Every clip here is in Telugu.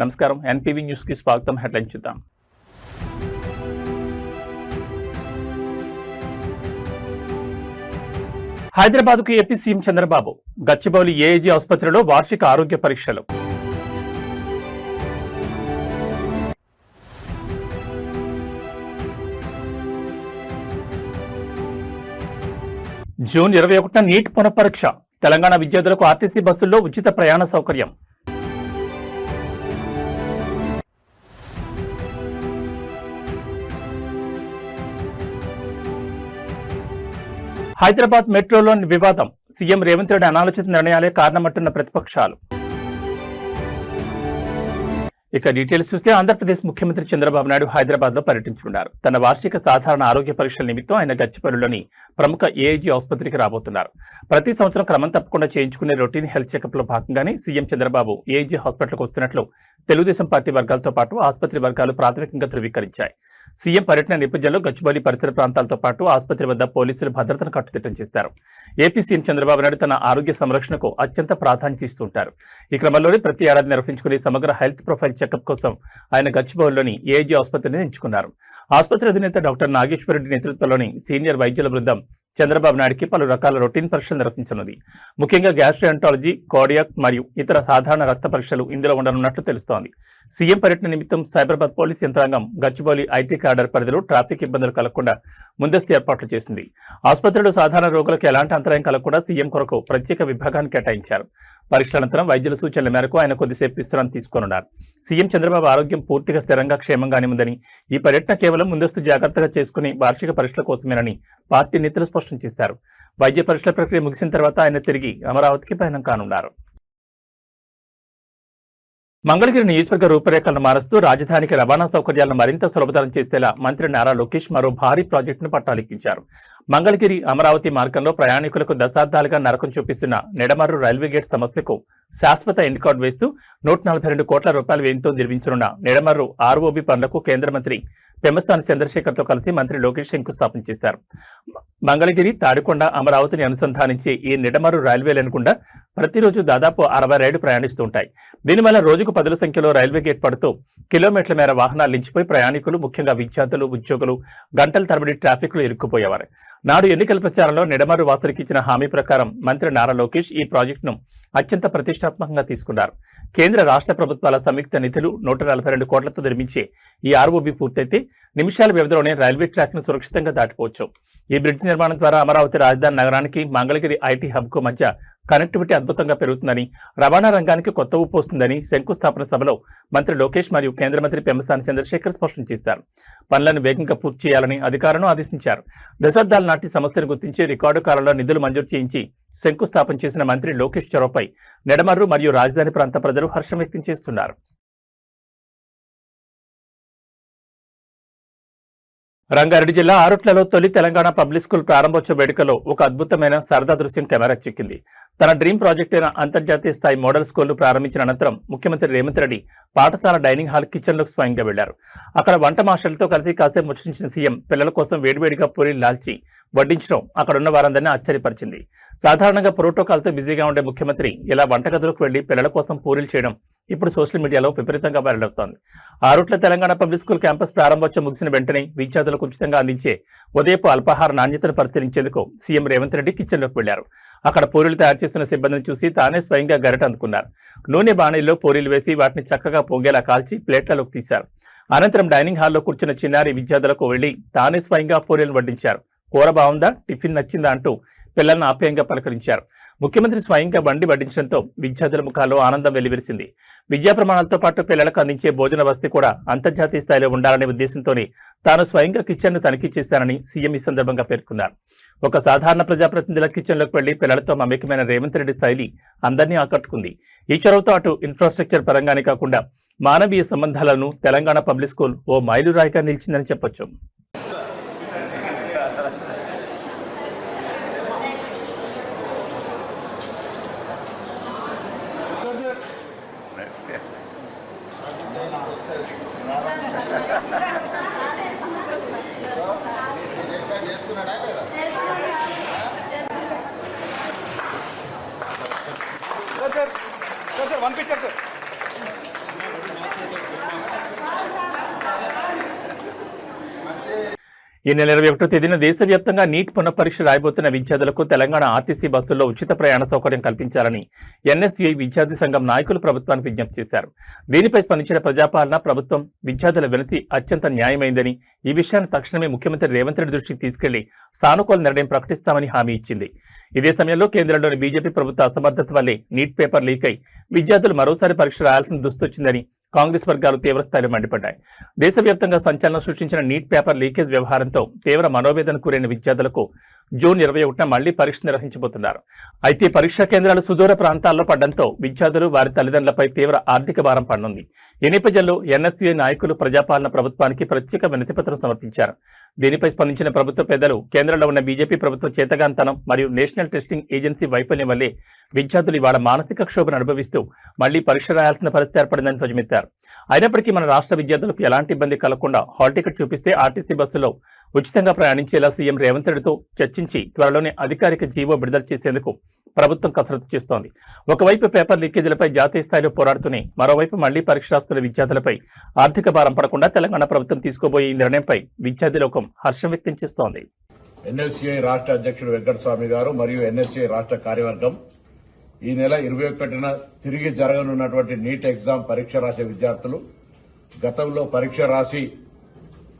నమస్కారం, ఎన్పీవీ న్యూస్ కి స్వాగతం. హెడ్లైన్ చూద్దాం. హైదరాబాద్ కు AP CM Chandrababu. Gachibowli AIG ఆసుపత్రిలో వార్షిక ఆరోగ్య పరీక్షలు. జూన్ 21న నీట్ పునఃపరీక్ష. తెలంగాణ విద్యార్థులకు ఆర్టీసీ బస్సుల్లో ఉచిత ప్రయాణ సౌకర్యం. హైదరాబాద్ మెట్రోలోని వివాదం. సీఎం రేవంత్ రెడ్డి అనాలోచిత నిర్ణయాలే కారణమంటున్న ప్రతిపక్షాలు. ఇక డీటెయిల్స్ చూస్తే ఆంధ్రప్రదేశ్ ముఖ్యమంత్రి చంద్రబాబు నాయుడు హైదరాబాద్ లో పర్యటించనున్నారు. తన వార్షిక సాధారణ ఆరోగ్య పరీక్షల నిమిత్తం ఆయన గచ్చిపల్లిలోని ప్రముఖ ఏఐజీ ఆసుపత్రికి రాబోతున్నారు. ప్రతి సంవత్సరం క్రమం తప్పకుండా చేయించుకునే రొటీన్ హెల్త్ చెకప్ లో భాగంగానే సీఎం చంద్రబాబు ఏఐజీ హాస్పిటల్కు వస్తున్నట్లు తెలుగుదేశం పార్టీ వర్గాలతో పాటు ఆసుపత్రి వర్గాలు ప్రాథమికంగా ధృవీకరించాయి. సీఎం పర్యటన నేపథ్యంలో గచ్చిబౌలి పరిసర ప్రాంతాలతో పాటు ఆసుపత్రి వద్ద పోలీసులు భద్రతను కట్టుదిట్టం చేస్తారు. ఏపీ సీఎం చంద్రబాబు నాయుడు తన ఆరోగ్య సంరక్షణకు అత్యంత ప్రాధాన్యత ఇస్తుంటారు. ఈ క్రమంలోనే ప్రతి ఏడాది నిర్వహించుకునే సమగ్ర హెల్త్ ప్రొఫైల్ చెకప్ కోసం ఆయన గచ్చిబౌలిలోని ఏఐజీ ఆసుపత్రిని ఎంచుకున్నారు. ఆసుపత్రి అధినేత డాక్టర్ నాగేశ్వర రెడ్డి నేతృత్వంలోని సీనియర్ వైద్యుల బృందం చంద్రబాబు నాయుడికి పలు రకాల రొటీన్ పరీక్షలు నిర్వహించనుంది. ముఖ్యంగా గ్యాస్ట్రాంటాలజీ, కార్డియాక్ మరియు ఇతర సాధారణ రక్త పరీక్షలు ఇందులో ఉండనున్నట్లు తెలుస్తోంది. సీఎం పర్యటన నిమిత్తం సైబరాబాద్ పోలీస్ యంత్రాంగం గచ్చిబౌలి ఐటీ కార్డర్ పరిధిలో ట్రాఫిక్ ఇబ్బందులు కలగకుండా ముందస్తు ఏర్పాట్లు చేసింది. ఆసుపత్రిలో సాధారణ రోగులకు ఎలాంటి అంతరాయం కలగకుండా సీఎం కొరకు ప్రత్యేక విభాగాన్ని కేటాయించారు. పరీక్షల అనంతరం వైద్యుల సూచనల మేరకు ఆయన కొద్దిసేపు విశ్రాంతి తీసుకోనున్నారు. సీఎం చంద్రబాబు ఆరోగ్యం పూర్తిగా స్థిరంగా క్షేమంగానే ఉందని, ఈ పర్యటన కేవలం ముందస్తు జాగ్రత్తగా చేసుకుని వార్షిక పరీక్షల కోసమేనని పార్టీ నేతలు స్పష్టం చేశారు. వైద్య పరీక్షల ప్రక్రియ ముగిసిన తర్వాత ఆయన తిరిగి అమరావతికి పయనం కానున్నారు. మంగళగిరి నియోజకవర్గ రూపురేఖలను మారుస్తూ రాజధానికి రవాణా సౌకర్యాలను మరింత సులభతరం చేసేలా మంత్రి నారా లోకేష్ మరో భారీ ప్రాజెక్టును పట్టాలెక్కించారు. మంగళగిరి అమరావతి మార్గంలో ప్రయాణికులకు దశాబ్దాలుగా నరకం చూపిస్తున్న నిడమర్రు రైల్వే గేట్ సమస్యకు శాశ్వత ఎండ్ కార్డు వేస్తూ 142 కోట్ల రూపాయల వ్యయంతో నిర్మించనున్న నిడమర్రు ఆర్ఓబి పనులకు కేంద్ర మంత్రి పెమ్మసాని చంద్రశేఖర్తో కలిసి మంత్రి లోకేష్ శంకుస్థాపన చేశారు. మంగళగిరి, తాడికొండ, అమరావతిని అనుసంధానించే ఈ నిడమర్రు రైల్వే లైన్ గుండా ప్రతిరోజు దాదాపు 60 రైళ్లు ప్రయాణిస్తూ ఉంటాయి. దీనివల్ల రోజుకు 10 సంఖ్యలో రైల్వే గేట్ పడుతూ కిలోమీటర్ల మేర వాహనాలు నిలిచిపోయి ప్రయాణికులు, ముఖ్యంగా విద్యార్థులు, ఉద్యోగులు గంటల తరబడి ట్రాఫిక్ లో ఇరుక్కుపోయేవారు. నాడు ఎన్నికల ప్రచారంలో నిడమర్రు వాసులకు ఇచ్చిన హామీ ప్రకారం మంత్రి నారా లోకేష్ ఈ ప్రాజెక్టును అత్యంత ప్రతిష్టాత్మకంగా తీసుకున్నారు. కేంద్ర రాష్ట్ర ప్రభుత్వాల సంయుక్త నిధులు 142 కోట్లతో నిర్మించే ఈ ఆర్ఓబి పూర్తయితే నిమిషాల వ్యవధిలోనే రైల్వే ట్రాక్ ను సురక్షితంగా దాటిపోవచ్చు. ఈ బ్రిడ్జ్ నిర్మాణం ద్వారా అమరావతి రాజధాని నగరానికి మంగళగిరి ఐటీ హబ్ కు మధ్య కనెక్టివిటీ అద్భుతంగా పెరుగుతుందని, రవాణా రంగానికి కొత్త ఊపు వస్తుందని శంకుస్థాపన సభలో మంత్రి లోకేష్ మరియు కేంద్ర మంత్రి పెమ్మసాని చంద్రశేఖర్ స్పష్టం చేశారు. పనులను వేగంగా పూర్తి చేయాలని అధికారులను ఆదేశించారు. దశాబ్దాల నాటి సమస్యను గుర్తించి రికార్డు కాలంలో నిధులు మంజూరు చేయించి శంకుస్థాపన చేసిన మంత్రి లోకేష్ చొరవపై నిడమర్రు మరియు రాజధాని ప్రాంత ప్రజలు హర్షం వ్యక్తం చేస్తున్నారు. రంగారెడ్డి జిల్లా ఆరుట్లలో తొలి తెలంగాణ పబ్లిక్ స్కూల్ ప్రారంభోత్సవ వేడుకలో ఒక అద్భుతమైన సరదా దృశ్యం కెమెరాకు చిక్కింది. తన డ్రీమ్ ప్రాజెక్ట్ అయిన అంతర్జాతీయ స్థాయి మోడల్ స్కూల్ ప్రారంభించిన అనంతరం ముఖ్యమంత్రి రేవంత్ రెడ్డి పాఠశాల డైనింగ్ హాల్ కిచెన్లోకి స్వయంగా వెళ్లారు. అక్కడ వంట మాస్టర్లతో కలిసి కాసేపు ముచ్చటించిన సీఎం పిల్లల కోసం వేడివేడిగా పూరీలు లాల్చి వడ్డించడం అక్కడున్న వారందరినీ ఆశ్చర్యపరిచింది. సాధారణంగా ప్రోటోకాల్తో బిజీగా ఉండే ముఖ్యమంత్రి ఇలా వంటగదిలోకి వెళ్లి పిల్లల కోసం పూరీలు చేయడం ఇప్పుడు సోషల్ మీడియాలో విపరీతంగా వైరల్ అవుతోంది. Arutla Telangana public school campus ప్రారంభోత్సవం ముగిసిన వెంటనే విద్యార్థులకు ఉచితంగా అందించే ఉదయపు అల్పాహార నాణ్యతను పరిశీలించేందుకు సీఎం రేవంత్ రెడ్డి కిచెన్లోకి వెళ్లారు. అక్కడ పూరీలు తయారు చేస్తున్న సిబ్బందిని చూసి తానే స్వయంగా గరిట అందుకున్నారు. నూనె బాణీల్లో పూరీలు వేసి వాటిని చక్కగా పొంగేలా కాల్చి ప్లేట్లలోకి తీశారు. అనంతరం డైనింగ్ హాల్లో కూర్చున్న చిన్నారి విద్యార్థులకు వెళ్లి తానే స్వయంగా పూరీలను వడ్డించారు. కూర బాగుందా, టిఫిన్ నచ్చిందా అంటూ పిల్లలను ఆప్యాయంగా పలకరించారు. ముఖ్యమంత్రి స్వయంగా బండి వడ్డించడంతో విద్యార్థుల ముఖాల్లో ఆనందం వెల్లివిరిసింది. విద్యా ప్రమాణాలతో పాటు పిల్లలకు అందించే భోజన వసతి కూడా అంతర్జాతీయ స్థాయిలో ఉండాలనే ఉద్దేశంతోనే తాను స్వయంగా కిచెన్ను తనిఖీ చేశానని సీఎం ఈ సందర్భంగా పేర్కొన్నారు. ఒక సాధారణ ప్రజాప్రతినిధుల కిచెన్లోకి వెళ్లి పిల్లలతో మమేకమైన రేవంత్ రెడ్డి శైలి అందరినీ ఆకట్టుకుంది. ఈ చొరవతో అటు ఇన్ఫ్రాస్ట్రక్చర్ పరంగానే కాకుండా మానవీయ సంబంధాలను తెలంగాణ పబ్లిక్ స్కూల్ ఓ మైలురాయిగా నిలిచిందని చెప్పొచ్చు. सर 1 पिक्चर सर ఈ నెల 21వ తేదీన దేశవ్యాప్తంగా నీట్ పునఃపరీక్ష రాయబోతున్న విద్యార్థులకు తెలంగాణ ఆర్టీసీ బస్సుల్లో ఉచిత ప్రయాణ సౌకర్యం కల్పించాలని ఎన్ఎస్యుఐ విద్యార్థి సంఘం నాయకులు ప్రభుత్వానికి విజ్ఞప్తి చేశారు. దీనిపై స్పందించిన ప్రజాపాలన ప్రభుత్వం విద్యార్థుల వినతి అత్యంత న్యాయమైందని, ఈ విషయాన్ని తక్షణమే ముఖ్యమంత్రి రేవంత్ రెడ్డి దృష్టికి తీసుకెళ్లి సానుకూల నిర్ణయం ప్రకటిస్తామని హామీ ఇచ్చింది. ఇదే సమయంలో కేంద్రంలోని బీజేపీ ప్రభుత్వ అసమర్థత వల్లే నీట్ పేపర్ లీక్ అయి విద్యార్థులు మరోసారి పరీక్ష రాయాల్సిన దుస్థొచ్చిందని కాంగ్రెస్ వర్గాలు తీవ్రస్థాయిలో మండిపడ్డాయి. దేశవ్యాప్తంగా సంచలనం సృష్టించిన నీట్ పేపర్ లీకేజ్ వ్యవహారంతో తీవ్ర మనోవేదన కూరైన విద్యార్థులకు జూన్ 21న మళ్లీ పరీక్ష నిర్వహించబోతున్నారు. అయితే పరీక్షా కేంద్రాలు సుదూర ప్రాంతాల్లో పడడంతో విద్యార్థులు వారి తల్లిదండ్రులపై తీవ్ర ఆర్థిక భారం పడనుంది. ఈ నేపథ్యంలో ఎన్ఎస్యుఐ నాయకులు ప్రజాపాలన ప్రభుత్వానికి ప్రత్యేక వినతిపత్రం సమర్పించారు. దీనిపై స్పందించిన ప్రభుత్వ పెద్దలు కేంద్రంలో ఉన్న బీజేపీ ప్రభుత్వ చేతగాంతనం మరియు నేషనల్ టెస్టింగ్ ఏజెన్సీ వైఫల్యం వల్లే విద్యార్థులు ఇవాళ మానసిక క్షోభను అనుభవిస్తూ మళ్లీ పరీక్ష రాయాల్సిన పరిస్థితి ఏర్పడిందని ధ్వజమెత్తారు. అయినప్పటికీ మన రాష్ట్ర విద్యార్థులకు ఎలాంటి ఇబ్బంది కలగకుండా హాల్ టికెట్ చూపిస్తే ఆర్టీసీ బస్సులో ఉచితంగా ప్రయాణించేలా సీఎం రేవంత్ రెడ్డితో చర్చించి త్వరలోనే అధికారిక జీవో విడుదల చేసేందుకు ప్రభుత్వం కసరత్తు చేస్తోంది. ఒకవైపు పేపర్ లీకేజీలపై జాతీయ స్థాయిలో పోరాడుతూనే మరోవైపు మళ్లీ పరీక్ష రాస్తున్న విద్యార్థులపై ఆర్థిక భారం పడకుండా తెలంగాణ ప్రభుత్వం తీసుకోబోయే ఈ నిర్ణయంపై విద్యార్థి లోకం హర్షం వ్యక్తం చేస్తోంది. ఎన్ఎస్యుఐ రాష్ట్ర అధ్యక్షుడు వెంకటస్వామి గారు మరియు ఎన్ఎస్యుఐ రాష్ట్ర కార్యవర్గం ఈ నెల 21న తిరిగి జరగనున్నటువంటి నీట్ ఎగ్జామ్ పరీక్ష రాసే విద్యార్థులు గతంలో పరీక్ష రాసి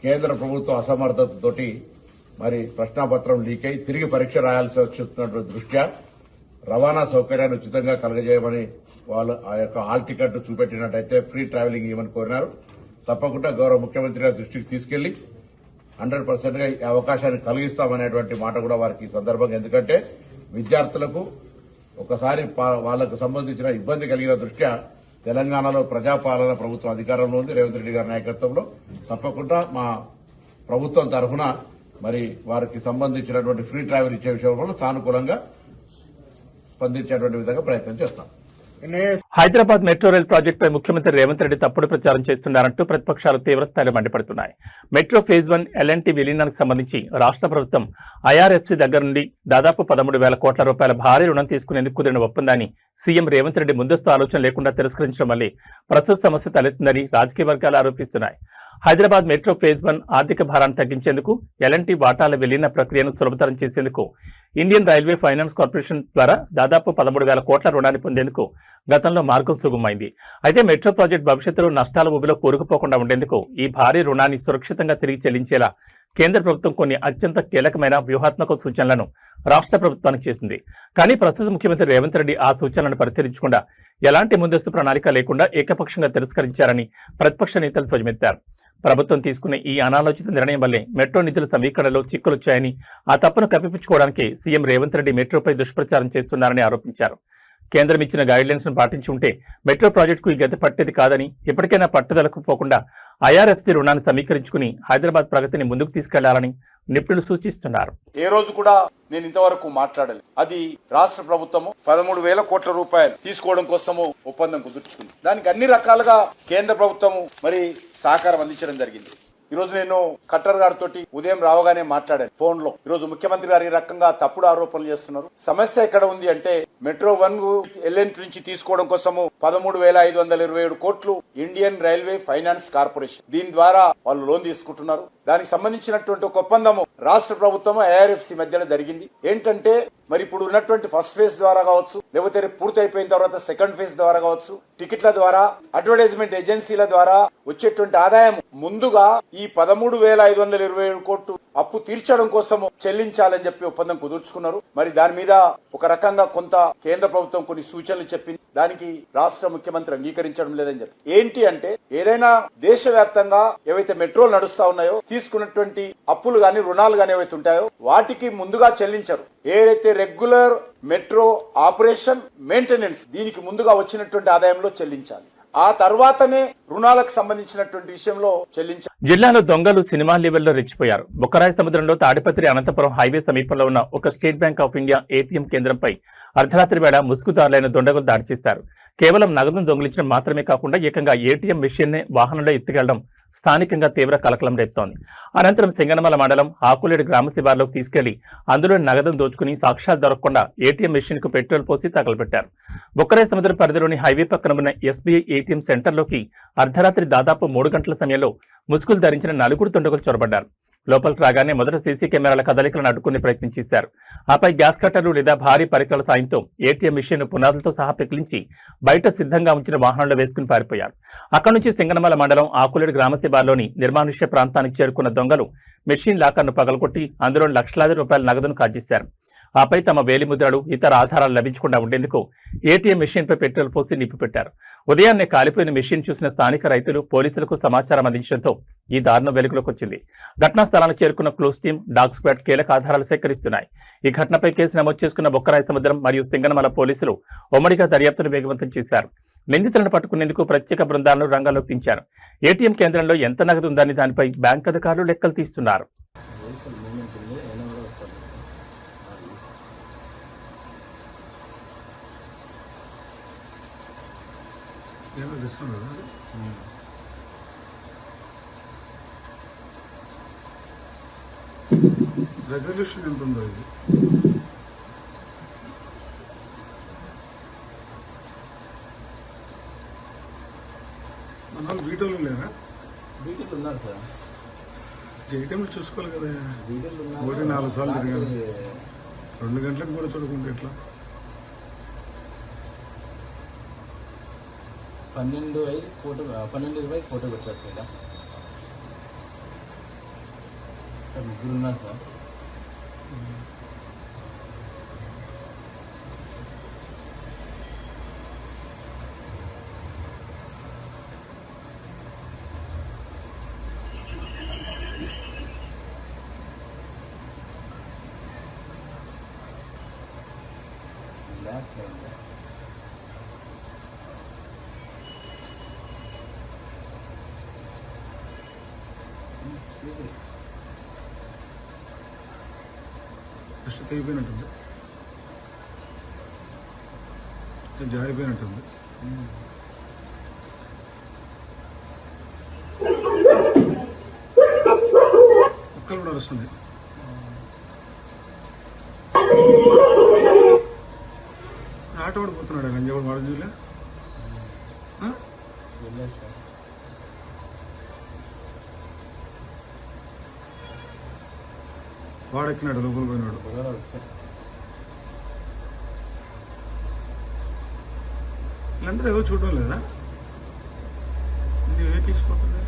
కేంద్ర ప్రభుత్వ అసమర్థతతోటి మరి ప్రశ్నాపత్రం లీక్ అయి తిరిగి పరీక్ష రాయాల్సి వచ్చినటువంటి దృష్ట్యా రవాణా సౌకర్యాన్ని ఉచితంగా కలగజేయమని వాళ్ళు ఆ యొక్క హాల్ టికెట్ చూపెట్టినట్టయితే ఫ్రీ ట్రావెలింగ్ ఇవ్వమని కోరినారు. తప్పకుండా గౌరవ ముఖ్యమంత్రి గారి దృష్టికి తీసుకెళ్లి 100% గా ఈ అవకాశాన్ని కలిగిస్తామనేటువంటి మాట కూడా వారికి ఈ సందర్భంగా, ఎందుకంటే విద్యార్థులకు ఒకసారి వాళ్లకు సంబంధించిన ఇబ్బంది కలిగిన దృష్ట్యా తెలంగాణలో ప్రజాపాలన ప్రభుత్వం అధికారంలో ఉంది. రేవంత్ రెడ్డి గారి నాయకత్వంలో తప్పకుండా మా ప్రభుత్వం తరఫున మరి వారికి సంబంధించినటువంటి ఫ్రీ ట్రావెల్ ఇచ్చే విషయంలో సానుకూలంగా స్పందించేటువంటి విధంగా ప్రయత్నం చేస్తాం. హైదరాబాద్ మెట్రో రైల్ ప్రాజెక్టుపై ముఖ్యమంత్రి రేవంత్ రెడ్డి తప్పుడు ప్రచారం చేస్తున్నారంటూ ప్రతిపక్షాలు తీవ్రస్థాయిలో మండిపడుతున్నాయి. మెట్రో ఫేజ్ 1 ఎల్ఎన్టీ విలీనానికి సంబంధించి రాష్ట్ర ప్రభుత్వం ఐఆర్ఎఫ్సీ దగ్గర నుండి దాదాపు 13,000 కోట్ల రూపాయల భారీ రుణం తీసుకునేందుకు కుదిరిన ఒప్పందాన్ని సీఎం రేవంత్ రెడ్డి ముందస్తు ఆలోచన లేకుండా తిరస్కరించడం వల్లే ప్రస్తుత సమస్య తలెత్తిందని రాజకీయ వర్గాలు ఆరోపిస్తున్నాయి. హైదరాబాద్ మెట్రో ఫేజ్ 1 ఆర్థిక భారాన్ని తగ్గించేందుకు ఎల్ఎన్టీ వాటాల విలీన ప్రక్రియను సులభతరం చేసేందుకు ఇండియన్ రైల్వే ఫైనాన్స్ కార్పొరేషన్ ద్వారా దాదాపు 13,000 కోట్ల రుణాన్ని పొందేందుకు గతంలో మార్గం సుగమైంది. అయితే మెట్రో ప్రాజెక్టు భవిష్యత్తులో నష్టాల ఊబిలో కూరుకుపోకుండా ఉండేందుకు ఈ భారీ రుణాన్ని సురక్షితంగా తిరిగి చెల్లించేలా కేంద్ర ప్రభుత్వం కొన్ని అత్యంత కీలకమైన వ్యూహాత్మక సూచనలను రాష్ట్ర ప్రభుత్వానికి చేసింది. కానీ ప్రస్తుత ముఖ్యమంత్రి రేవంత్ రెడ్డి ఆ సూచనలను పరిశీలించకుండా ఎలాంటి ముందస్తు ప్రణాళిక లేకుండా ఏకపక్షంగా తిరస్కరించారని ప్రతిపక్ష నేతలు ధ్వజమెత్తారు. ప్రభుత్వం తీసుకున్న ఈ అనాలోచిత నిర్ణయం వల్లే మెట్రో నిధుల సమీకరణలో చిక్కులొచ్చాయని, ఆ తప్పును కప్పిపుచ్చుకోవడానికి సీఎం రేవంత్ రెడ్డి మెట్రోపై దుష్ప్రచారం చేస్తున్నారని ఆరోపించారు. కేంద్రం ఇచ్చిన గైడ్లైన్స్ ను పాటించి ఉంటే మెట్రో ప్రాజెక్టుకు ఈ గతి పట్టేది కాదని, ఇప్పటికైనా పట్టుదలకు పోకుండా ఐఆర్ఎఫ్సీ రుణాన్ని సమీకరించుకుని హైదరాబాద్ ప్రగతిని ముందుకు తీసుకెళ్లాలని నిపుణులు సూచిస్తున్నారు. ఏ రోజు కూడా నేను ఇంతవరకు మాట్లాడాలి. అది రాష్ట్ర ప్రభుత్వము 13,000 కోట్ల రూపాయలు తీసుకోవడం కోసము ఒప్పందం కుదుర్చుకుంది. దానికి అన్ని రకాలుగా కేంద్ర ప్రభుత్వము మరి సహకారం అందించడం జరిగింది. ఈ రోజు నేను ఖట్టర్ గారితో ఉదయం రావగానే మాట్లాడాను ఫోన్ లో. ఈ రోజు ముఖ్యమంత్రి గారు ఈ రకంగా తప్పుడు ఆరోపణలు చేస్తున్నారు. సమస్య ఎక్కడ ఉంది అంటే మెట్రో 1 ఎల్ఎన్టీ నుంచి తీసుకోవడం కోసము 13,527 కోట్లు ఇండియన్ రైల్వే ఫైనాన్స్ కార్పొరేషన్, దీని ద్వారా వాళ్ళు లోన్ తీసుకుంటున్నారు. దానికి సంబంధించినటువంటి ఒక ఒప్పందము రాష్ట్ర ప్రభుత్వం ఐఆర్ఎఫ్సీ మధ్యలో జరిగింది. ఏంటంటే మరి ఇప్పుడు ఉన్నటువంటి ఫస్ట్ ఫేజ్ ద్వారా కావచ్చు, లేకపోతే పూర్తి అయిపోయిన తర్వాత సెకండ్ ఫేజ్ ద్వారా కావచ్చు, టికెట్ల ద్వారా, అడ్వర్టైజ్మెంట్ ఏజెన్సీల ద్వారా వచ్చేటువంటి ఆదాయం ముందుగా ఈ 13,527 కోట్లు అప్పు తీర్చడం కోసం చెల్లించాలని చెప్పి ఒప్పందం కుదుర్చుకున్నారు. మరి దాని మీద ఒక రకంగా కొంత కేంద్ర ప్రభుత్వం కొన్ని సూచనలు చెప్పింది. దానికి రాష్ట్ర ముఖ్యమంత్రి అంగీకరించడం లేదని చెప్పి, ఏంటి అంటే ఏదైనా దేశవ్యాప్తంగా ఏవైతే మెట్రోలు నడుస్తా ఉన్నాయో తీసుకున్నటువంటి అప్పులు గాని రుణాలు గాని ఏవైతే ఉంటాయో వాటికి ముందుగా చెల్లించరు. ఏదైతే రెగ్యులర్ మెట్రో ఆపరేషన్ మెయింటెనెన్స్ దీనికి ముందుగా వచ్చినటువంటి ఆదాయంలో చెల్లించాలి. ఆ తర్వాతనే రుణాలకు సంబంధించినటువంటి విషయంలో చెల్లించాలి. జిల్లాలో దొంగలు సినిమా లెవెల్లో రెచ్చిపోయారు. బొక్కరాయి సముద్రంలో తాడిపత్రి అనంతపురం హైవే సమీపంలో ఉన్న ఒక state bank of India ATM కేంద్రంపై అర్ధరాత్రి వేళ ముసుగుదారులైన దొండగులు దాడి చేశారు. కేవలం నగదును దొంగిలించడం మాత్రమే కాకుండా ఏకంగా ఏటీఎం మెషిన్ నే వాహనంలో ఎత్తుకెళ్లడం స్థానికంగా తీవ్ర కలకలం రేపుతోంది. అనంతరం సింగనమల మండలం ఆకులేడు గ్రామ శివార్లోకి తీసుకెళ్లి అందులో నగదును దోచుకుని సాక్ష్యాలు దొరకకుండా ఏటీఎం మెషిన్ కు పెట్రోల్ పోసి తగలబెట్టారు. బొక్కరాయి సముద్రం పరిధిలోని హైవే పక్కన ఉన్న ఎస్బీఐ ఏటీఎం సెంటర్లోకి అర్ధరాత్రి దాదాపు 3 గంటల సమయంలో ముసుగులు ధరించిన 4 దుండగులు చొరబడ్డారు. లోపలికి రాగానే మొదట సీసీ కెమెరాల కదలికలను అడ్డుకునే ప్రయత్నం చేశారు. ఆపై గ్యాస్ కట్టర్లు లేదా భారీ పరికరాల సాయంతో ఏటీఎం మిషన్ పునాదులతో సహా పెకిలించి బయట సిద్ధంగా ఉంచిన వాహనంలో వేసుకుని పారిపోయారు. అక్కడి నుంచి సింగనమల మండలం ఆకులేడు గ్రామ శివార్లోని నిర్మానుష్య ప్రాంతానికి చేరుకున్న దొంగలు మెషిన్ లాకర్ను పగలగొట్టి అందులో లక్షలాది రూపాయల నగదును కాజేశారు. ఆపై తమ వేలిముద్రలు ఇతర ఆధారాలు లభించకుండా ఉండేందుకు ఏటీఎం మెషిన్పై పెట్రోల్ పోసి నిప్పిపెట్టారు. ఉదయాన్నే కాలిపోయిన మెషిన్ చూసిన స్థానిక రైతులు పోలీసులకు సమాచారం అందించడంతో ఈ దారుణం వెలుగులోకి వచ్చింది. ఘటనా స్థలానికి చేరుకున్న క్లూస్ టీం, డాగ్ స్క్వాడ్ కీలక ఆధారాలు సేకరిస్తున్నాయి. ఈ ఘటనపై కేసు నమోదు చేసుకున్న బొక్కరాయి సముద్రం మరియు సింగనమల పోలీసులు ఉమ్మడిగా దర్యాప్తును వేగవంతం చేశారు. నిందితులను పట్టుకునేందుకు ప్రత్యేక బృందాలను రంగంలోకి దించారు. ఏటీఎం కేంద్రంలో ఎంత నగదు ఉందని దానిపై బ్యాంక్ అధికారులు లెక్కలు తీస్తున్నారు. రెజల్యూషన్ ఎంత ఉందో ఇది మన వీడియోలు లేరా? వీటిలో ఉన్నారు సార్. ఏటీఎంలు చూసుకోవాలి కదా. వీటిలో ఒకటి 4 సార్లు తిరిగాను. 2 గంటలకు కూడా చూడకుంటే ఎట్లా? 12:20 ఫోటో పెట్టారు సార్. ముగ్గురు ఉన్నారు సార్. రిలాక్స్ అయింది. ఫస్ట్ తెగిపోయినట్టుంది, జారిపోయినట్టుంది. ఒక్కరు కూడా వస్తుంది. ఆటో పడిపోతున్నాడు గంజావాడు వాడజీలే. వెళ్ళలేదు సార్. వాడెక్కినాడు, లోపల పోయినాడు. వీళ్ళందరూ ఏదో చూడడం లేదా? ఏ తీసుకుపోతుంది?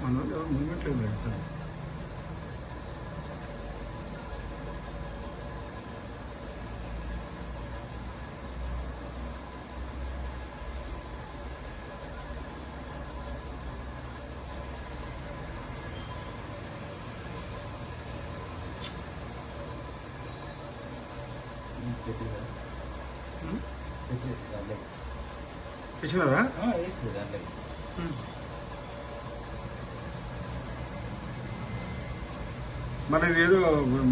మన ఎవరు మూమెంట్ లేదు సార్. తెచ్చినారా? మన ఇది ఏదో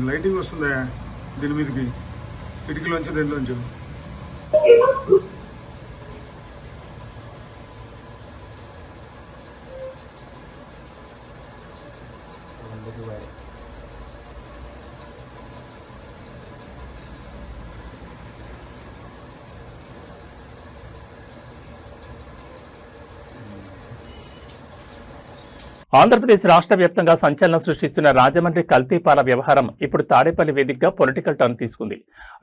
లైటింగ్ వస్తుందా దీని మీదకి? కిటికీలోంచి దేనిలోంచి? ఆంధ్రప్రదేశ్ రాష్ట్ర వ్యాప్తంగా సంచలనం సృష్టిస్తున్న రాజమండ్రి కల్తీపాల వ్యవహారం ఇప్పుడు తాడేపల్లి వేదికగా పొలిటికల్ టర్న్ తీసుకుంది.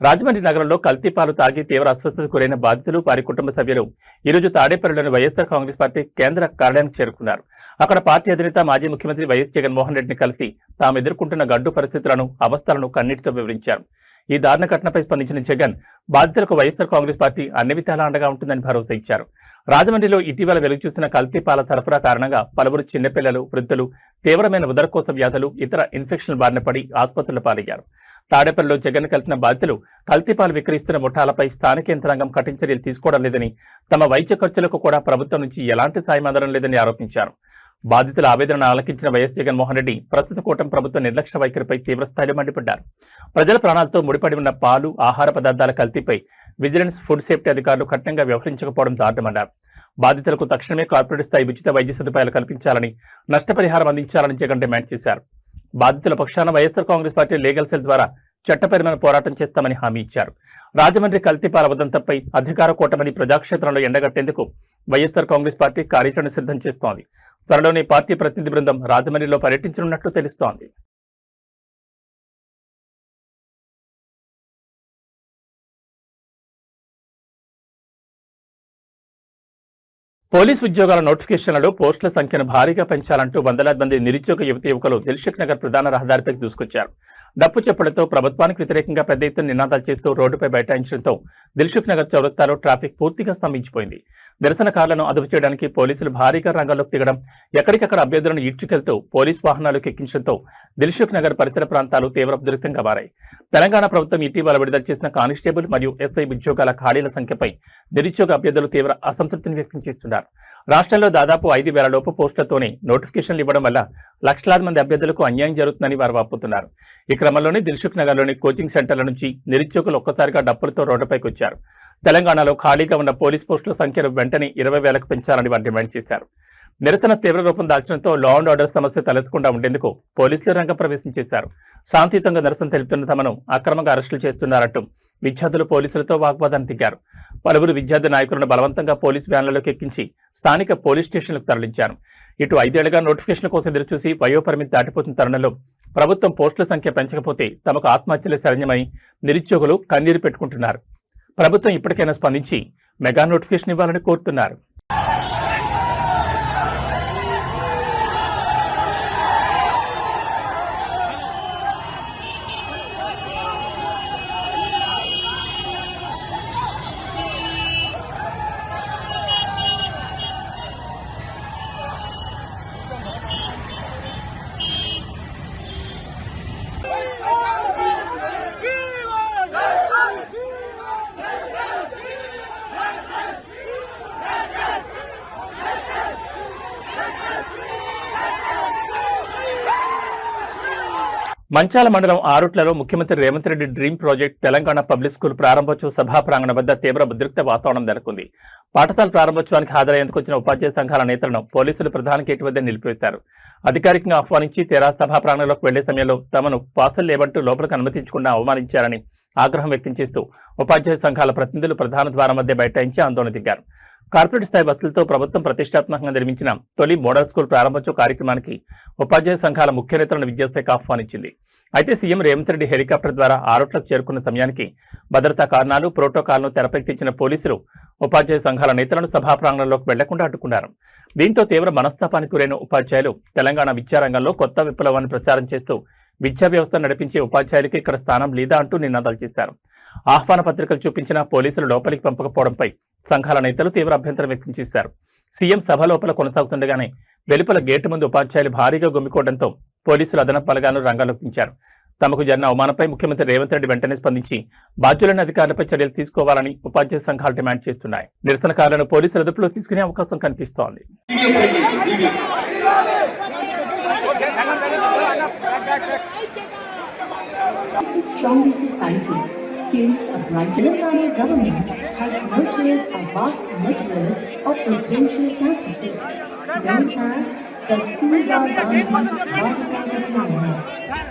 రాజమండ్రి నగరంలో కల్తీపాలు తాగి తీవ్ర అస్వస్థతకు గురైన బాధితులు, వారి కుటుంబ సభ్యులు ఈరోజు తాడేపల్లిలోని వైఎస్ఆర్ కాంగ్రెస్ పార్టీ కేంద్ర కార్యాలయానికి చేరుకున్నారు. అక్కడ పార్టీ అధినేత మాజీ ముఖ్యమంత్రి వైఎస్ జగన్మోహన్ రెడ్డిని కలిసి తాము ఎదుర్కొంటున్న గడ్డు పరిస్థితులను, అవస్థలను కన్నీటితో వివరించారు. ఈ దారుణ ఘటనపై స్పందించిన జగన్ బాధితులకు వైఎస్ఆర్ కాంగ్రెస్ పార్టీ అన్ని విధాలా అండగా ఉంటుందని భరోసా ఇచ్చారు. రాజమండ్రిలో ఇటీవల వెలుగు చూసిన కల్తీపాల సరఫరా కారణంగా పలువురు చిన్నపిల్లలు, వృద్ధులు తీవ్రమైన ఉదరకోశ వ్యాధులు, ఇతర ఇన్ఫెక్షన్ల బారిన పడి ఆసుపత్రుల పాలయ్యారు. తాడేపల్లిలో జగన్ కలిసిన బాధితులు కల్తీపాలు విక్రయిస్తున్న ముఠాలపై స్థానిక యంత్రాంగం కఠిన చర్యలు తీసుకోవడం లేదని, తమ వైద్య ఖర్చులకు కూడా ప్రభుత్వం నుంచి ఎలాంటి సాయం అందడం లేదని ఆరోపించారు. బాధితుల ఆవేదనను ఆలకించిన వైఎస్ జగన్మోహన్ రెడ్డి ప్రస్తుత కూటమి ప్రభుత్వ నిర్లక్ష్య వైఖరిపై తీవ్రస్థాయిలో మండిపడ్డారు. ప్రజల ప్రాణాలతో ముడిపడి ఉన్న పాలు, ఆహార పదార్థాల కల్తీపై విజిలెన్స్, ఫుడ్ సేఫ్టీ అధికారులు కఠినంగా వ్యవహరించకపోవడం దారుణమన్నారు. బాధితులకు తక్షణమే కార్పొరేట్ స్థాయి ఉచిత వైద్య సదుపాయాలు కల్పించాలని, నష్టపరిహారం అందించాలని జగన్ డిమాండ్ చేశారు. బాధితుల పక్షాన YSR Congress party legal cell ద్వారా చట్టపరమైన పోరాటం చేస్తామని హామీ ఇచ్చారు. రాజమండ్రి కల్తీపాల ఉదంతంపై అధికార కూటమిని ప్రజాక్షేత్రంలో ఎండగట్టేందుకు వైఎస్ఆర్ కాంగ్రెస్ పార్టీ కార్యాచరణ సిద్ధం చేస్తోంది. త్వరలోనే పార్టీ ప్రతినిధి బృందం రాజమండ్రిలో పర్యటించనున్నట్లు తెలుస్తోంది. పోలీసు ఉద్యోగాల నోటిఫికేషన్లలో పోస్టుల సంఖ్యను భారీగా పెంచాలంటూ వందలాది మంది నిరుద్యోగ యువకులు దిల్సుఖ్ నగర్ ప్రధాన రహదారిపైకి దూసుకొచ్చారు. డప్పు చెప్పులతో ప్రభుత్వానికి వ్యతిరేకంగా పెద్ద ఎత్తున నినాదాలు చేస్తూ రోడ్డుపై బైఠాయించడంతో దిల్సుఖ్ నగర్ చౌరస్తాలో ట్రాఫిక్ పూర్తిగా స్తంభించిపోయింది. నిరసనకారులను అదుపు చేయడానికి పోలీసులు భారీగా రంగంలోకి దిగడం, ఎక్కడికక్కడ అభ్యర్థులను ఈడ్చుకెళ్తూ పోలీసు వాహనాలకు ఎక్కించడంతో దిల్సుఖ్ నగర్ పరిసర ప్రాంతాలు తీవ్ర ఉద్రిక్తంగా మారాయి. తెలంగాణ ప్రభుత్వం ఇటీవల విడుదల చేసిన కానిస్టేబుల్ మరియు ఎస్ఐ ఉద్యోగాల ఖాళీల సంఖ్యపై నిరుద్యోగ అభ్యర్థులు తీవ్ర అసంతృప్తిని వ్యక్తం చేస్తున్నారు. రాష్ట్రంలో దాదాపు 5,000 లోపు పోస్టులతోనే నోటిఫికేషన్లు ఇవ్వడం వల్ల లక్షలాది మంది అభ్యర్థులకు అన్యాయం జరుగుతుందని వారు వాపోతున్నారు. ఈ క్రమంలోనే దిల్సుఖ్ నగర్లోని కోచింగ్ సెంటర్ల నుంచి నిరుద్యోగులు ఒక్కసారిగా డప్పులతో రోడ్డుపైకి వచ్చారు. తెలంగాణలో ఖాళీగా ఉన్న పోలీస్ పోస్టుల సంఖ్యను వెంటనే 20,000కు పెంచాలని వారు డిమాండ్ చేశారు. నిరసన తీవ్ర రూపం దాల్చడంతో లా అండ్ ఆర్డర్ సమస్య తలెత్తకుండా ఉండేందుకు పోలీసులు రంగప్రవేశం చేశారు. శాంతియుతంగా నిరసన తెలుపుతున్న తమను అక్రమంగా అరెస్టులు చేస్తున్నారంటూ విద్యార్థులు పోలీసులతో వాగ్వాదాన్ని దిగారు. పలువురు విద్యార్థి నాయకులను బలవంతంగా పోలీసు వ్యాన్లలోకి ఎక్కించి స్థానిక పోలీస్ స్టేషన్లకు తరలించారు. ఇటు 5 ఏళ్లుగా నోటిఫికేషన్ కోసం ఎదురుచూసి వయోపరిమితి దాటిపోతున్న తరుణంలో ప్రభుత్వం పోస్టుల సంఖ్య పెంచకపోతే తమకు ఆత్మహత్యలే శరణ్యమని నిరుద్యోగులు కన్నీరు పెట్టుకుంటున్నారు. ప్రభుత్వం ఇప్పటికైనా స్పందించి మెగా నోటిఫికేషన్ ఇవ్వాలని కోరుతున్నారు. మంచాల మండలం ఆరుట్లలో ముఖ్యమంత్రి Revanth Reddy dream project Telangana public school ప్రారంభోత్సవ సభా ప్రాంగణం వద్ద తీవ్ర ఉద్రిక్త వాతావరణం నెలకొంది. పాఠశాల ప్రారంభోత్సవానికి హాజరయ్యేందుకు వచ్చిన ఉపాధ్యాయ సంఘాల నేతలను పోలీసులు ప్రధాన గేటు వద్ద నిలిపివేశారు. అధికారికంగా ఆహ్వానించి తీరా సభా ప్రాంగణంలోకి వెళ్లే సమయంలో తమను పాసులు లేవంటూ లోపలికి అనుమతించకుండా అవమానించారని ఆగ్రహం వ్యక్తం చేస్తూ ఉపాధ్యాయ సంఘాల ప్రతినిధులు ప్రధాన ద్వారం మధ్య బైఠాయించి ఆందోళన దిగారు. కార్పొరేట్ స్థాయి బస్సులతో ప్రభుత్వం ప్రతిష్టాత్మకంగా నిర్మించిన తొలి మోడల్ స్కూల్ ప్రారంభోత్సవ కార్యక్రమానికి ఉపాధ్యాయ సంఘాల ముఖ్య నేతలను విద్యాశాఖ ఆహ్వానించింది. అయితే సీఎం రేవంత్ రెడ్డి హెలికాప్టర్ ద్వారా ఆరుట్లకు చేరుకున్న సమయానికి భద్రతా కారణాలు, ప్రోటోకాల్ను తెరపైకి తెచ్చిన పోలీసులు ఉపాధ్యాయ సంఘాల నేతలను సభా ప్రాంగణంలోకి వెళ్లకుండా అడ్డుకున్నారు. దీంతో తీవ్ర మనస్తాపానికి గురైన ఉపాధ్యాయులు తెలంగాణ విద్యారంగంలో కొత్త విప్లవాన్ని ప్రచారం చేస్తూ విద్యా వ్యవస్థ నడిపించే ఉపాధ్యాయులకి ఇక్కడ స్థానం లేదా అంటూ నినాదాలు చేశారు. ఆహ్వాన పత్రికలు చూపించిన పోలీసులు లోపలికి పంపకపోవడంపై సంఘాల నేతలు తీవ్ర అభ్యంతరం వ్యక్తం చేశారు. సీఎం సభ లోపల కొనసాగుతుండగానే వెలుపల గేటు ముందు ఉపాధ్యాయులు భారీగా గుమ్మికోవడంతో పోలీసులు అదనపు బలగాలను రంగంలోకి దించారు. తమకు జరిగిన అవమానంపై ముఖ్యమంత్రి రేవంత్ రెడ్డి వెంటనే స్పందించి బాధ్యులైన అధికారులపై చర్యలు తీసుకోవాలని ఉపాధ్యాయ సంఘాలు డిమాండ్ చేస్తున్నాయి. నిరసనకారులను పోలీసులు అదుపులో తీసుకునే అవకాశం కనిపిస్తోంది. It's a stronger society. Feels a bright. Telangana government has nurtured a vast network of residential campuses known as the Schoolba Gandhi Radhika Vidyalaya.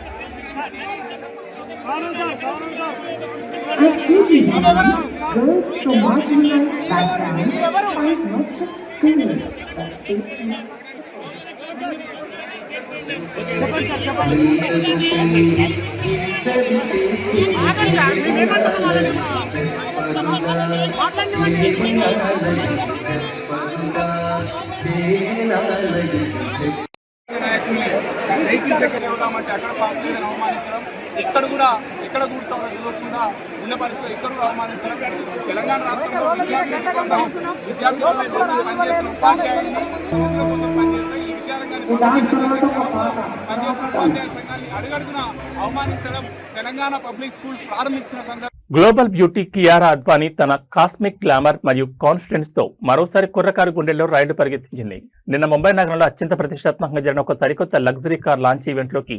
At KGBs, girls from marginalized backgrounds find not just schooling but safety. ఇక్కడ కూర్చోవడం తెలియకుండా ఉన్న పరిస్థితి ఇక్కడ కూడా అవమానించడం. తెలంగాణ రాష్ట్రంలో అడుగడుగున అవమానించడం, తెలంగాణ పబ్లిక్ స్కూల్ ప్రారంభించిన సందర్భంగా గ్లోబల్ బ్యూటీ కియారా అద్వానీ తన కాస్మిక్ గ్లామర్ మరియు కాన్ఫిడెన్స్ తో మరోసారి కుర్రకారు గుండెల్లో రైళ్లు పరిగెత్తించింది. నిన్న ముంబై నగరంలో అత్యంత ప్రతిష్టాత్మకంగా జరిగిన ఒక సరికొత్త లగ్జరీ కార్ లాంచ్ ఈవెంట్లోకి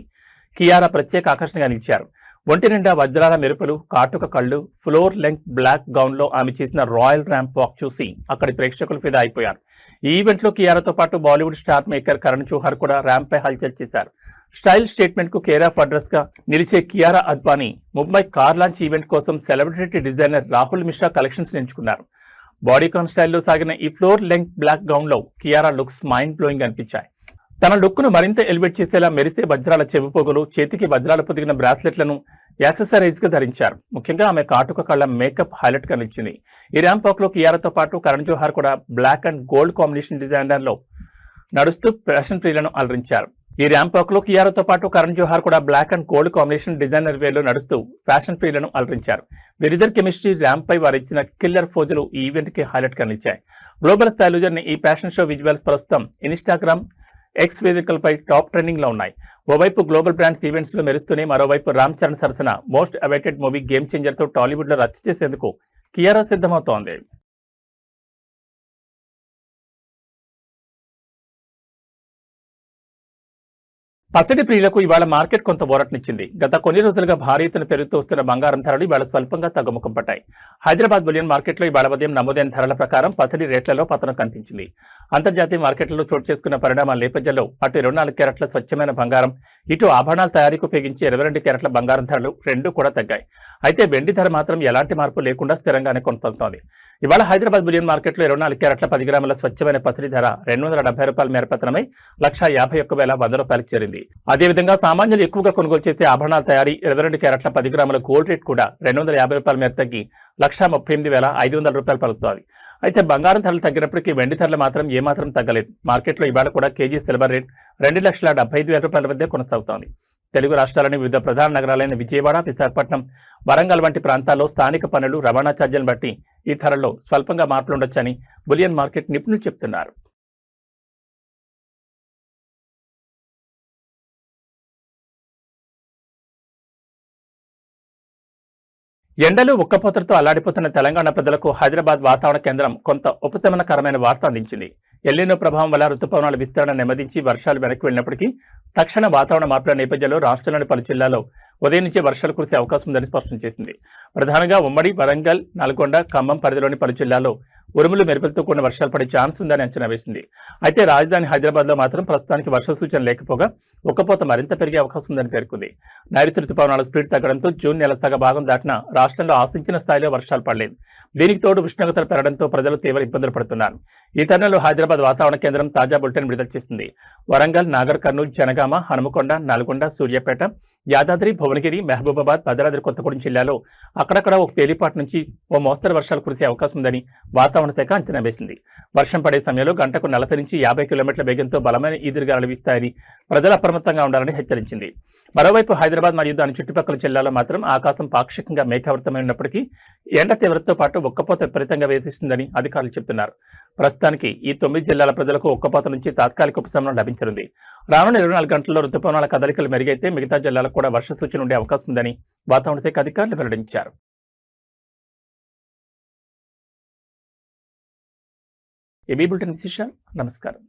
కియారా ప్రత్యేక ఆకర్షణగా నిలిచారు. ఒంటి నిండా వజ్రాల మెరుపులు, కాటుక కళ్ళు, ఫ్లోర్ లెంగ్త్ బ్లాక్ గౌన్ లో ఆమె చేసిన రాయల్ ర్యాంప్ వాక్ చూసి అక్కడి ప్రేక్షకులు ఫిదా అయిపోయారు. ఈ ఈవెంట్ లో కియారాతో పాటు బాలీవుడ్ స్టార్ మేకర్ కరణ్ జోహర్ కూడా ర్యాంప్ పై హల్చల్ చేశారు. స్టైల్ స్టేట్మెంట్ కు కేర్ ఆఫ్ అడ్రస్ గా నిలిచే Kiara Advani Mumbai car launch event కోసం celebrity designer Rahul Mishra collections ఎంచుకున్నారు. బాడీకాన్ స్టైల్లో సాగిన ఈ ఫ్లోర్ లెంగ్త్ బ్లాక్ గౌన్ లో కియారా లుక్స్ మైండ్ బ్లోయింగ్ అనిపించాయి. తన లుక్ ను మరింత ఎలివేట్ చేసేలా మెరిసే వజ్రాల చెవిపోగులు, చేతికి వజ్రాలు పొదిగిన బ్రాస్లెట్లను యాక్సెసరైజ్ గా ధరించారు. ముఖ్యంగా ఆమె కాటుక కళ్ళ మేకప్ హైలైట్ గా నిలిచింది. ఈ ర్యాంప్ వాక్ లో కియారాతో పాటు కరణ్ జోహర్ కూడా black and gold combination designer లో నడుస్తూ ఫ్యాషన్ ప్రియులను అలరించారు. ఈ ర్యాంప్ వాక్ లో కియారాతో పాటు కరణ్ జోహర్ కూడా black and gold combination designer wear లో నడుస్తూ ఫ్యాషన్ ప్రియులను అలరించారు. వీరిద్దరి కెమిస్ట్రీ ర్యాంప్ పై వారిచ్చిన కిల్లర్ ఫోజులు ఈ ఈవెంట్ కి హైలైట్ గా నిలిచాయి. గ్లోబల్ స్థాయిలో జరిగిన ఈ ఫ్యాషన్ షో విజువల్స్ ప్రస్తుతం ఇన్స్టాగ్రామ్, ఎక్స్ వేదికలపై టాప్ ట్రెండింగ్ లో ఉన్నాయి. ఓవైపు గ్లోబల్ బ్రాండ్స్ ఈవెంట్స్ లో మెరుస్తూనే మరోవైపు రామ్ చరణ్ సరసన most awaited movie game changer తో టాలీవుడ్ లో రచ్చ చేసేందుకు కియారా సిద్ధమవుతోంది. పసిడి ప్రియులకు ఇవాళ మార్కెట్ కొంత ఊరటనిచ్చింది. గత కొన్ని రోజులుగా భారీ ఎత్తున పెరుగుతూ వస్తున్న బంగారం ధరలు ఇవాళ స్వల్పంగా తగ్గుముఖం పట్టాయి. హైదరాబాద్ బులియన్ మార్కెట్లో ఇవాళ ఉదయం నమోదైన ధరల ప్రకారం పసిడి రేట్లలో పతనం కనిపించింది. అంతర్జాతీయ మార్కెట్లలో చోటు చేసుకున్న పరిణామాల నేపథ్యంలో అటు 24 క్యారెట్ల స్వచ్ఛమైన బంగారం, ఇటు ఆభరణాల తయారీకి ఉపయోగించే 22 క్యారెట్ల బంగారం ధరలు రెండూ కూడా తగ్గాయి. అయితే వెండి ధర మాత్రం ఎలాంటి మార్పు లేకుండా స్థిరంగానే కొనసాగుతోంది. ఇవాళ హైదరాబాద్ బులియన్ మార్కెట్లో 24 క్యారెట్ల 10 గ్రాముల స్వచ్ఛమైన పసిడి ధర ₹270 మేర పతనమై ₹151,100 చేరింది. అదేవిధంగా సామాన్యులు ఎక్కువగా కొనుగోలు చేసే ఆభరణాల తయారీ 22 క్యారెట్ల 10 గ్రాముల గోల్డ్ రేట్ కూడా ₹250 మేర తగ్గి ₹138,500 పలుకుతోంది. అయితే బంగారం ధరలు తగ్గినప్పటికీ వెండి ధరలు మాత్రం ఏమాత్రం తగ్గలేదు. మార్కెట్లో ఇవాళ కూడా కేజీ సిల్వర్ రేట్ ₹2,75,000 వద్ద కొనసాగుతోంది. తెలుగు రాష్ట్రాలని వివిధ ప్రధాన నగరాలైన విజయవాడ, విశాఖపట్నం, వరంగల్ వంటి ప్రాంతాల్లో స్థానిక పన్నులు, రవాణా ఛార్జీలను బట్టి ఈ ధరల్లో స్వల్పంగా మార్పులుండొచ్చని బులియన్ మార్కెట్ నిపుణులు చెబుతున్నారు. ఎండలు ఉక్కపోతలతో అల్లాడిపోతున్న తెలంగాణ ప్రజలకు హైదరాబాద్ వాతావరణ కేంద్రం కొంత ఉపశమనకరమైన వార్త అందించింది. ఎల్నినో ప్రభావం వల్ల రుతుపవనాల విస్తరణ నెమ్మదించి వర్షాలు వెనక్కి వెళ్లినప్పటికీ తక్షణ వాతావరణ మార్పుల నేపథ్యంలో రాష్ట్రంలోని పలు జిల్లాల్లో ఉదయం నుంచే వర్షాలు కురిసే అవకాశం ఉందని స్పష్టం చేసింది. ప్రధానంగా ఉమ్మడి, వరంగల్, నల్గొండ, ఖమ్మం పరిధిలోని పలు జిల్లాల్లో ఉరుములు మెరుపులతో కూడిన వర్షాలు పడే ఛాన్స్ ఉందని అంచనా వేసింది. అయితే రాజధాని హైదరాబాద్ లో మాత్రం ప్రస్తుతానికి వర్ష సూచన లేకపోగా ఉక్కపోత మరింత పెరిగే అవకాశం ఉందని పేర్కొంది. నైరుతి రుతుపవనాల స్పీడ్ తగ్గడంతో జూన్ నెల సగ భాగం దాటిన రాష్ట్రంలో ఆశించిన స్థాయిలో వర్షాలు పడలేదు. దీనికి తోడు ఉష్ణోగ్రతలు పెరగడంతో ప్రజలు తీవ్ర ఇబ్బందులు పడుతున్నారు. ఈ తరుణంలో హైదరాబాద్ వాతావరణ కేంద్రం తాజా బులెటిన్ విడుదల చేసింది. వరంగల్, నాగర్ కర్నూలు, జనగామ, హనుమకొండ, నల్గొండ, సూర్యాపేట, యాదాద్రి, భువనగిరి, మహబూబాబాద్, భద్రాద్రి కొత్తగూడెం జిల్లాలో అక్కడక్కడ ఒక తేలిపాటి నుంచి ఓ మోస్తరు వర్షాలు కురిసే అవకాశం ఉందని వాతావరణ శాఖ అంచనా వేసింది. వర్షం పడే సమయంలో గంటకు 40 నుంచి 50 కిలోమీటర్ల వేగంతో బలమైన ఈదురుగాలులు వీస్తాయని ప్రజలు అప్రమత్తంగా ఉండాలని హెచ్చరించింది. మరోవైపు హైదరాబాద్ మరియు దాని చుట్టుపక్కల జిల్లాలో మాత్రం ఆకాశం పాక్షికంగా మేఘావృతమై ఉన్నప్పటికీ ఎండ తీవ్రతతో పాటు ఉక్కపోత విపరీతంగా వేధిస్తుందని అధికారులు చెబుతున్నారు. ప్రస్తుతానికి ఈ 9 జిల్లాల ప్రజలకు ఉక్కపోత నుంచి తాత్కాలిక ఉపశమనం లభించనుంది. రానున్న 24 గంటల్లో రుతుపవనాల కదలికలు మెరుగైతే మిగతా జిల్లాలకు కూడా వర్ష సూచన ఉండే అవకాశం ఉందని వాతావరణ శాఖ అధికారులు వెల్లడించారు. ఏబీ బులెటిన్ విశేషాలు. నమస్కారం.